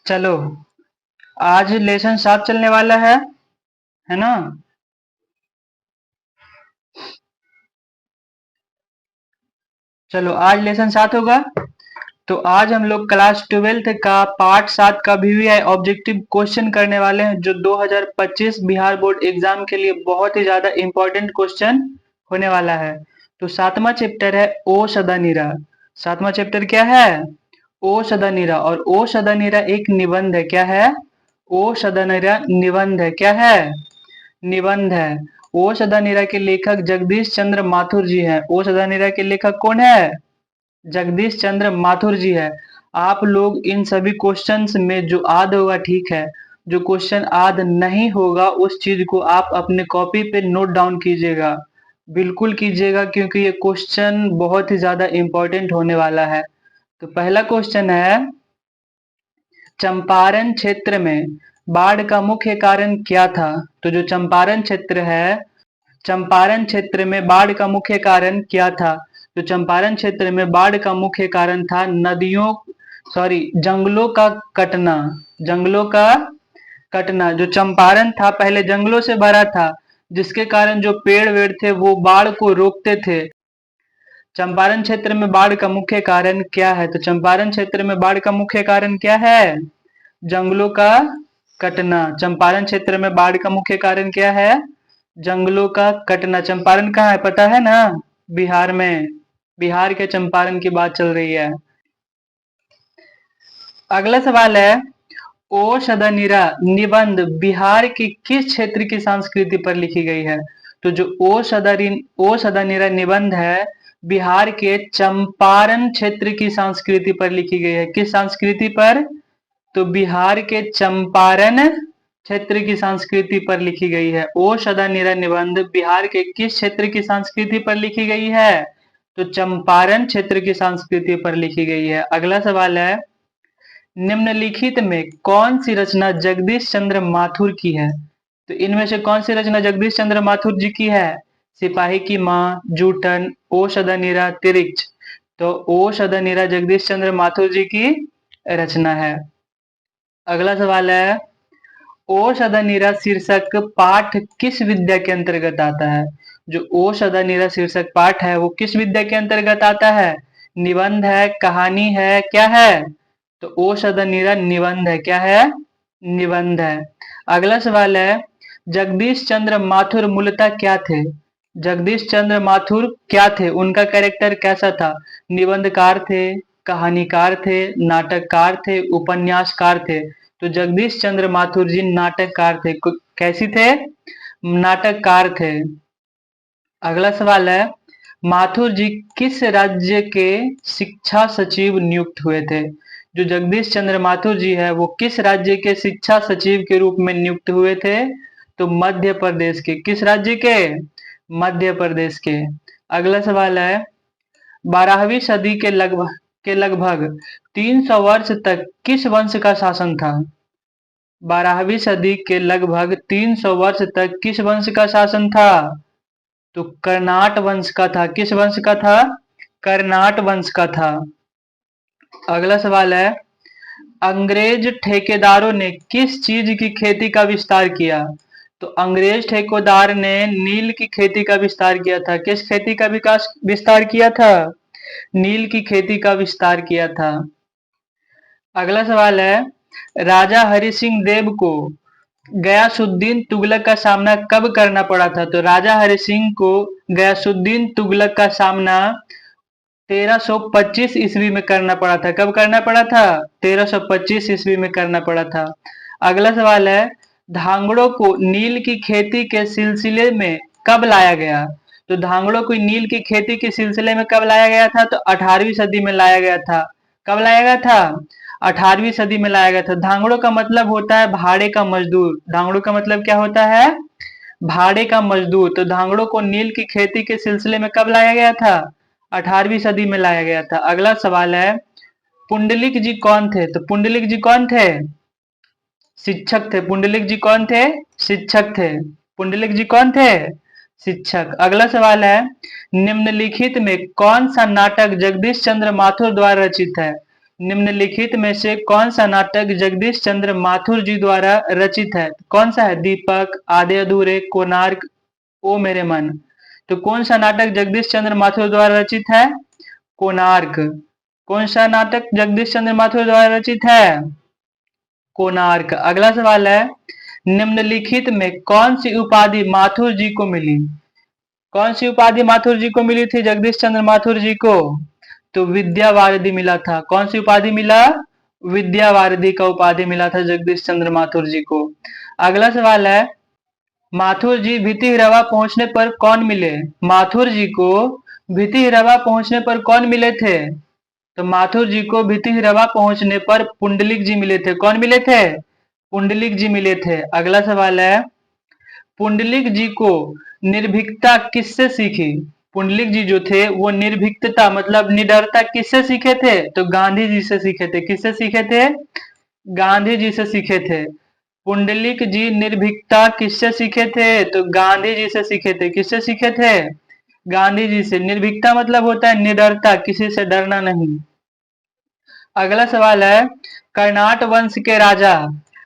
चलो, आज लेसन 7 चलने वाला है ना? चलो, आज लेसन 7 होगा। तो आज हम लोग क्लास 12th का पार्ट 7 का वीवीआई ऑब्जेक्टिव क्वेश्चन करने वाले हैं, जो 2025 बिहार बोर्ड एग्जाम के लिए बहुत ही ज्यादा इंपॉर्टेंट क्वेश्चन होने वाला है। तो सातवां चैप्टर है ओ सदा नीरा। सातवां चैप्टर क्या है? ओ सदा नीरा। और ओ सदा नीरा एक निबंध है। क्या है? ओ सदा नीरा निबंध है। क्या है? निबंध है। ओ सदा नीरा के लेखक जगदीश चंद्र माथुर जी हैं। ओ सदा नीरा के लेखक कौन है? जगदीश चंद्र माथुर जी है। आप लोग इन सभी क्वेश्चंस में जो आद होगा ठीक है, जो क्वेश्चन आद नहीं होगा उस चीज को आप अपने कॉपी पे नोट डाउन कीजिएगा। बिल्कुल कीजिएगा, क्योंकि ये क्वेश्चन बहुत ही ज्यादा इंपॉर्टेंट होने वाला है। तो पहला क्वेश्चन है, चंपारण क्षेत्र में बाढ़ का मुख्य कारण क्या था? तो जो चंपारण क्षेत्र है, चंपारण क्षेत्र में बाढ़ का मुख्य कारण क्या था? तो चंपारण क्षेत्र में बाढ़ का मुख्य कारण था नदियों सॉरी जंगलों का कटना। जंगलों का कटना। जो चंपारण था पहले जंगलों से भरा था, जिसके कारण जो पेड़ वेड़ थे वो बाढ़ को रोकते थे। चंपारण क्षेत्र में बाढ़ का मुख्य कारण क्या है? तो चंपारण क्षेत्र में बाढ़ का मुख्य कारण क्या है? जंगलों का कटना। चंपारण क्षेत्र में बाढ़ का मुख्य कारण क्या है? जंगलों का कटना। चंपारण कहाँ है पता है ना? बिहार में। बिहार के चंपारण की बात चल रही है। अगला सवाल है, ओ सदनीरा निबंध बिहार के किस क्षेत्र की संस्कृति पर लिखी गई है? तो जो ओ सदनीरा निबंध है, बिहार के चंपारण क्षेत्र की संस्कृति पर लिखी गई है। किस संस्कृति पर? तो बिहार के चंपारण क्षेत्र की संस्कृति पर लिखी गई है। ओ सदानीरा निबंध बिहार के किस क्षेत्र की संस्कृति पर लिखी गई है? तो चंपारण क्षेत्र की संस्कृति पर लिखी गई है। अगला सवाल है, निम्नलिखित में कौन सी रचना जगदीश चंद्र माथुर की है? तो इनमें से कौन सी रचना जगदीश चंद्र माथुर जी की है? सिपाही की माँ, जूठन, ओ सदानीरा, तिरिच। तो ओ सदानीरा जगदीश चंद्र माथुर जी की रचना है। अगला सवाल है, ओ सदानीरा शीर्षक पाठ किस विद्या के अंतर्गत आता है? जो ओ सदानीरा शीर्षक पाठ है वो किस विद्या के अंतर्गत आता है? निबंध है, कहानी है, क्या है? तो ओ सदानीरा निबंध है। क्या है? निबंध है। अगला सवाल है, जगदीश चंद्र माथुर मूलतः क्या थे? जगदीश चंद्र माथुर क्या थे? उनका कैरेक्टर कैसा था? निबंधकार थे, कहानीकार थे, नाटककार थे, उपन्यासकार थे। तो जगदीश चंद्र माथुर जी नाटककार थे। कैसी थे? नाटककार थे। अगला सवाल है, माथुर जी किस राज्य के शिक्षा सचिव नियुक्त हुए थे? जो जगदीश चंद्र माथुर जी है वो किस राज्य के शिक्षा सचिव के रूप में नियुक्त हुए थे? तो मध्य प्रदेश के। किस राज्य के? मध्य प्रदेश के। अगला सवाल है, 12वीं सदी के लगभग 300 वर्ष तक किस वंश का शासन था? 12वीं सदी के लगभग 300 वर्ष तक किस वंश का शासन था? तो कर्नाट वंश का था। किस वंश का था? कर्नाट वंश का था। अगला सवाल है, अंग्रेज ठेकेदारों ने किस चीज की खेती का विस्तार किया? तो अंग्रेज ठेकेदार ने नील की खेती का विस्तार किया था। किस खेती का विकास विस्तार किया था? नील की खेती का विस्तार किया था। अगला सवाल है, राजा हरि सिंह देव को गयासुद्दीन तुगलक का सामना कब करना पड़ा था? तो राजा हरि सिंह को गयासुद्दीन तुगलक का सामना 1325 ईस्वी में करना पड़ा था। कब करना पड़ा था? 1325 ईस्वी में करना पड़ा था। अगला सवाल है, धांगड़ों को नील की खेती के सिलसिले में कब लाया गया? तो धांगड़ों को नील की खेती के सिलसिले में कब लाया गया था? तो 18वीं सदी में लाया गया था। कब लाया गया था? 18वीं सदी में लाया गया था। धांगड़ों का मतलब होता है भाड़े का मजदूर। धांगड़ों का मतलब क्या होता है? भाड़े का मजदूर। तो धांगड़ों को नील की खेती के सिलसिले में कब लाया गया था? 18वीं सदी में लाया गया था। अगला सवाल है, पुंडलिक जी कौन थे? तो पुंडलिक जी कौन थे? शिक्षक थे। पुंडलिक जी कौन थे? शिक्षक थे। पुंडलिक जी कौन थे? शिक्षक। अगला सवाल है, निम्नलिखित में कौन सा नाटक जगदीश चंद्र माथुर द्वारा रचित है? निम्नलिखित में से कौन सा नाटक जगदीश चंद्र माथुर जी द्वारा रचित है? कौन सा है? दीपक, आधे अधूरे, कोणार्क, ओ मेरे मन। तो कौन सा नाटक जगदीश चंद्र माथुर द्वारा रचित है? कोणार्क। कौन सा नाटक जगदीश चंद्र माथुर द्वारा रचित है? कोणार्क। अगला सवाल है, निम्नलिखित में कौन सी उपाधि माथुर जी को मिली? कौन सी उपाधि माथुर जी को मिली थी जगदीश चंद्र माथुर जी को? तो विद्यावारिधि मिला था। कौन सी उपाधि मिला? विद्यावारिधि का उपाधि मिला था जगदीश चंद्र माथुर जी को। अगला सवाल है, माथुर जी भितिहरवा पहुंचने पर कौन मिले? माथुर जी को भितिहरवा पहुंचने पर कौन मिले थे? तो माथुर जी को भितिहरवा पहुंचने पर पुंडलिक जी मिले थे। कौन मिले थे? पुंडलिक जी मिले थे। अगला सवाल है, पुंडलिक जी को निर्भीकता किससे सीखी? पुंडलिक जी जो थे वो निर्भीकता मतलब निडरता किससे सीखे थे? तो गांधी जी से सीखे थे। किससे सीखे थे? गांधी जी से सीखे थे। पुंडलिक जी निर्भीकता किससे सीखे थे? तो गांधी जी से सीखे थे। किससे सीखे थे? गांधी जी से। निर्भीकता मतलब होता है निडरता, किसी से डरना नहीं। अगला सवाल है, कर्नाट वंश के राजा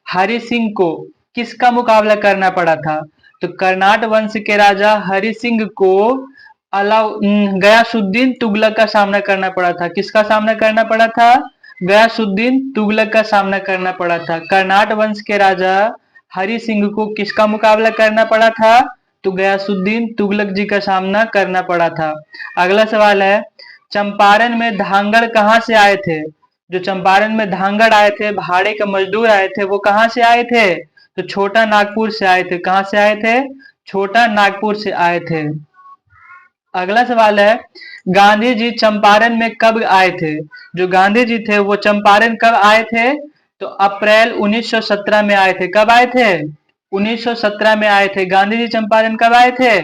हरि सिंह को किसका मुकाबला करना पड़ा था? तो कर्नाट वंश के राजा हरि सिंह को गयासुद्दीन तुगलक का सामना करना पड़ा था। किसका सामना करना पड़ा था? गयासुद्दीन तुगलक का सामना करना पड़ा था। कर्नाट वंश के राजा हरि सिंह को किसका मुकाबला करना पड़ा था? तो गयासुद्दीन तुगलक जी का सामना करना पड़ा था। अगला सवाल है, चंपारण में धांगड़ कहाँ से आए थे? जो चंपारण में धांगड़ आए थे, भाड़े के मजदूर आए थे, वो कहाँ से आए थे? तो छोटा नागपुर से आए थे। कहाँ से आए थे? छोटा नागपुर से आए थे। अगला सवाल है, गांधी जी चंपारण में कब आए थे? जो गांधी जी थे वो चंपारण कब आए थे? तो अप्रैल 1917 में आए थे। कब आए थे? 1917 में आए थे। गांधी जी चंपारण कब आए थे?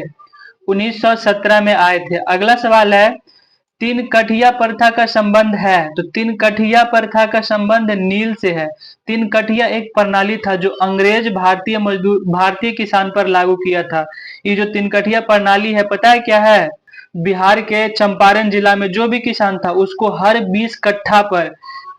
1917 में आए थे। अगला सवाल है, तीन कठिया प्रथा का संबंध है? तो तीन कठिया प्रथा का संबंध नील से है। तीन कठिया एक प्रणाली था जो अंग्रेज भारतीय किसान पर लागू किया था। ये जो तीन कठिया प्रणाली है, पता है क्या है? बिहार के चंपारण जिला में जो भी किसान था उसको हर 20 कट्ठा पर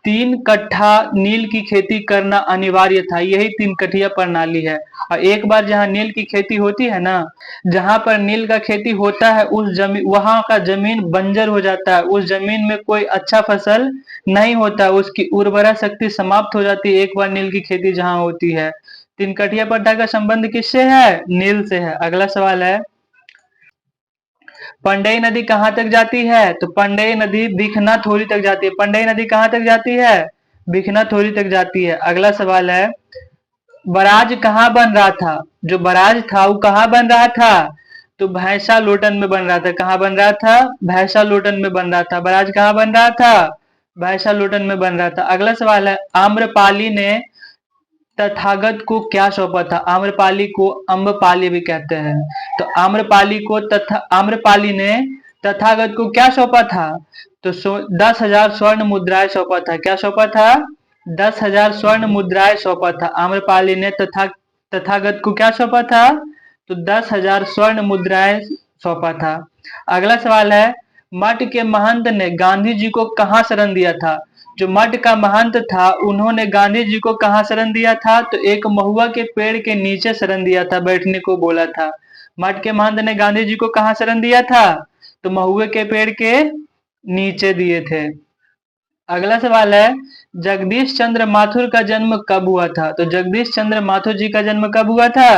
3 कट्ठा नील की खेती करना अनिवार्य था। यही तीन कठिया प्रणाली है। और एक बार जहाँ नील की खेती होती है ना, जहां पर नील का खेती होता है उस जमीन, वहां का जमीन बंजर हो जाता है। उस जमीन में कोई अच्छा फसल नहीं होता, उसकी उर्वरा शक्ति समाप्त हो जाती है एक बार नील की खेती जहां होती है। तीन कठिया प्रथा का संबंध किससे है? नील से है। अगला सवाल है, पंडई नदी कहाँ तक जाती है? तो पंडई नदी बिखनाथोरी तक जाती है। पंडई नदी कहाँ तक जाती है? बिखनाथोरी तक जाती है। अगला सवाल है, बराज कहाँ बन रहा था? जो बराज था वो कहाँ बन रहा था? तो भैंसा लोटन में बन रहा था। कहाँ बन रहा था? भैंसा लोटन में बन रहा था। बराज कहाँ बन रहा था? भैंसा लोटन में बन रहा था। अगला सवाल है, आम्रपाली ने तथागत को क्या सौंपा था? आम्रपाली को अम्बपाली भी कहते हैं। तो आम्रपाली ने तथागत को क्या सौंपा था? तो 10,000 स्वर्ण मुद्राएं सौंपा था। क्या सौंपा था? 10,000 स्वर्ण मुद्राएं सौंपा था। आम्रपाली ने तथागत को क्या सौंपा था? तो 10,000 स्वर्ण मुद्राएं सौंपा था। अगला सवाल है, मठ के महंत ने गांधी जी को कहाँ शरण दिया था? जो मठ का महंत था उन्होंने गांधी जी को कहाँ शरण दिया था? तो एक महुआ के पेड़ के नीचे शरण दिया था, बैठने को बोला था। मठ के महंत ने गांधी जी को कहाँ शरण दिया था? तो महुए के पेड़ के नीचे दिए थे। अगला सवाल है, जगदीश चंद्र माथुर का जन्म कब हुआ था? तो जगदीश चंद्र माथुर जी का जन्म कब हुआ था?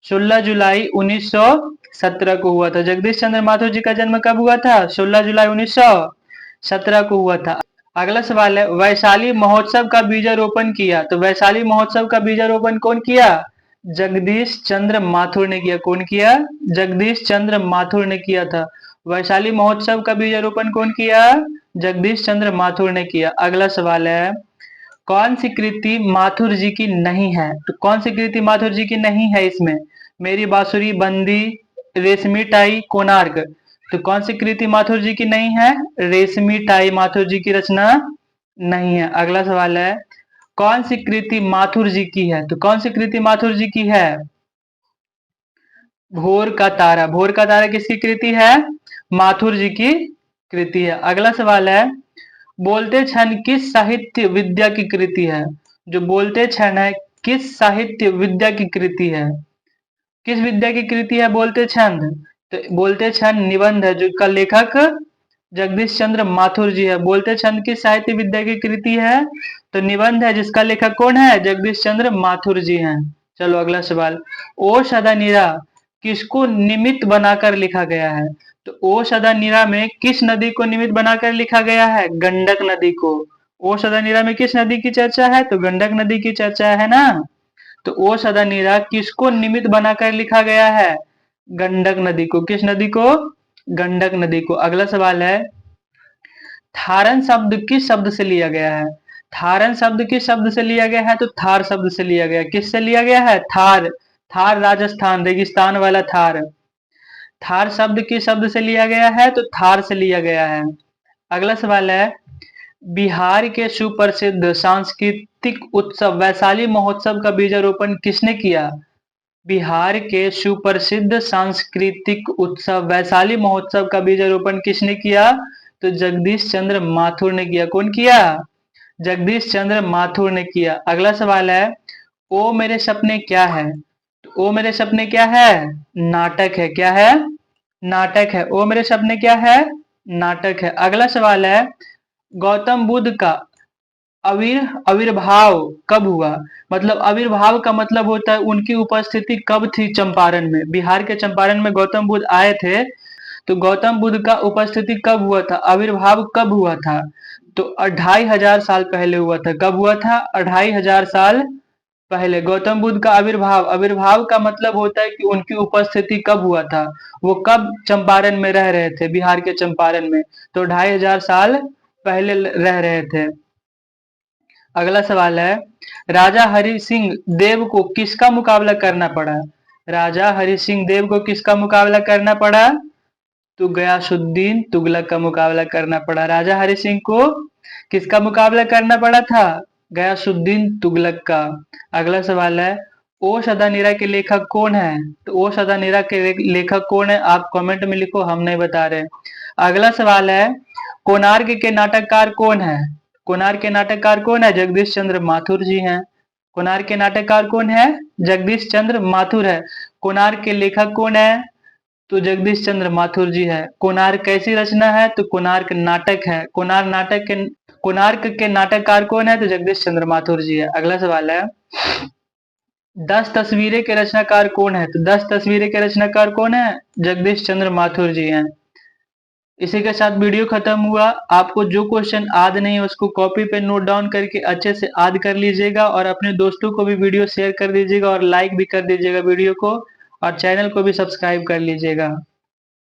16 जुलाई 1917 को हुआ था। जगदीश चंद्र माथुर जी का जन्म कब हुआ था? 16 जुलाई 1917 को हुआ था। अगला सवाल है, वैशाली महोत्सव का बीजारोपण किया? तो वैशाली महोत्सव का बीजारोपण कौन किया? जगदीश चंद्र माथुर ने किया। कौन किया? जगदीश चंद्र माथुर ने किया था। वैशाली महोत्सव का बीजारोपण कौन किया? जगदीश चंद्र माथुर ने किया। अगला सवाल है, कौन सी कृति माथुर जी की नहीं है? तो कौन सी कृति माथुर जी की नहीं है इसमें? मेरी बांसुरी, बंदी, रेशमी टाई, कोणार्क। तो कौन सी कृति माथुर जी की नहीं है? रेशमी टाई माथुर जी की रचना नहीं है। अगला सवाल है, कौन सी कृति माथुर जी की है? तो कौन सी कृति माथुर जी की है? भोर का तारा। भोर का तारा किसकी कृति है? माथुर जी की कृति है। अगला सवाल है, बोलते क्षण किस साहित्य विद्या की कृति है? जो बोलते क्षण है किस साहित्य विद्या की कृति है? किस विद्या की कृति है बोलते छंद? तो बोलते छंद निबंध है, जिसका लेखक जगदीश चंद्र माथुर जी है। बोलते छंद किस साहित्य विद्या की कृति है? तो निबंध है, जिसका लेखक कौन है? जगदीश चंद्र माथुर जी हैं। चलो अगला सवाल। ओ सदा नीरा किसको निमित्त बनाकर लिखा गया है? तो ओ सदा नीरा में किस नदी को निमित्त बनाकर लिखा गया है? गंडक नदी को। ओ सदा नीरा में किस नदी की चर्चा है? तो गंडक नदी की चर्चा है ना। तो ओ सदा नीरा किसको निमित्त बनाकर लिखा गया है? गंडक नदी को। किस नदी को? गंडक नदी को। अगला सवाल है, थारन शब्द किस शब्द से लिया गया है? थारन शब्द किस शब्द से लिया गया है? तो थार शब्द से लिया गया है। किससे लिया गया है? थार। थार राजस्थान, रेगिस्तान वाला थार। थार शब्द किस शब्द से लिया गया है? तो थार से लिया गया है। अगला सवाल है, बिहार के सुप्रसिद्ध सांस्कृतिक उत्सव वैशाली महोत्सव का बीजारोपण किसने किया? बिहार के सुप्रसिद्ध सांस्कृतिक उत्सव वैशाली महोत्सव का बीजारोपण किसने किया? तो जगदीश चंद्र माथुर ने किया। कौन किया? जगदीश चंद्र माथुर ने किया। अगला सवाल है, ओ मेरे सपने क्या है? तो ओ मेरे सपने क्या है? नाटक है। क्या है? नाटक है। ओ मेरे सपने क्या है? नाटक है। अगला सवाल है, गौतम बुद्ध का आविर्भाव कब हुआ? मतलब आविर्भाव का मतलब होता है उनकी उपस्थिति कब थी चंपारण में? बिहार के चंपारण में गौतम बुद्ध आए थे, तो गौतम बुद्ध का उपस्थिति कब हुआ था? आविर्भाव कब हुआ था? तो 2500 साल पहले हुआ था। कब हुआ था? 2500 साल पहले गौतम बुद्ध का आविर्भाव। आविर्भाव का मतलब होता है कि उनकी उपस्थिति कब हुआ था, वो कब चंपारण में रह रहे थे, बिहार के चंपारण में। तो 2500 साल पहले रह रहे थे। अगला सवाल है, राजा हरि सिंह देव को किसका मुकाबला करना पड़ा? राजा हरि सिंह देव को किसका मुकाबला करना पड़ा? तो गयासुद्दीन तुगलक का मुकाबला करना पड़ा। राजा हरि सिंह को किसका मुकाबला करना पड़ा था? गयासुद्दीन तुगलक का। अगला सवाल है, ओ सदानीरा के लेखक कौन है? तो ओ सदानीरा के लेखक कौन है? आप कमेंट में लिखो, हम नहीं बता रहे। अगला सवाल है, कोणार्क के नाटककार कौन है? कोणार्क के नाटककार कौन है? जगदीश चंद्र माथुर जी हैं। कोणार्क के नाटककार कौन है? जगदीश चंद्र माथुर है। कोणार्क के लेखक कौन है? तो जगदीश चंद्र माथुर जी है। कोणार्क कैसी रचना है? तो कोणार्क नाटक है। कोणार्क के नाटककार कौन है? तो जगदीश चंद्र माथुर जी है। अगला सवाल है, 10 तस्वीरें के रचनाकार कौन है? तो 10 तस्वीरें के रचनाकार कौन है? जगदीश चंद्र माथुर जी हैं। इसी के साथ वीडियो खत्म हुआ। आपको जो क्वेश्चन याद नहीं है उसको कॉपी पे नोट डाउन करके अच्छे से याद कर लीजिएगा और अपने दोस्तों को भी वीडियो शेयर कर दीजिएगा और लाइक भी कर दीजिएगा वीडियो को, और चैनल को भी सब्सक्राइब कर लीजिएगा।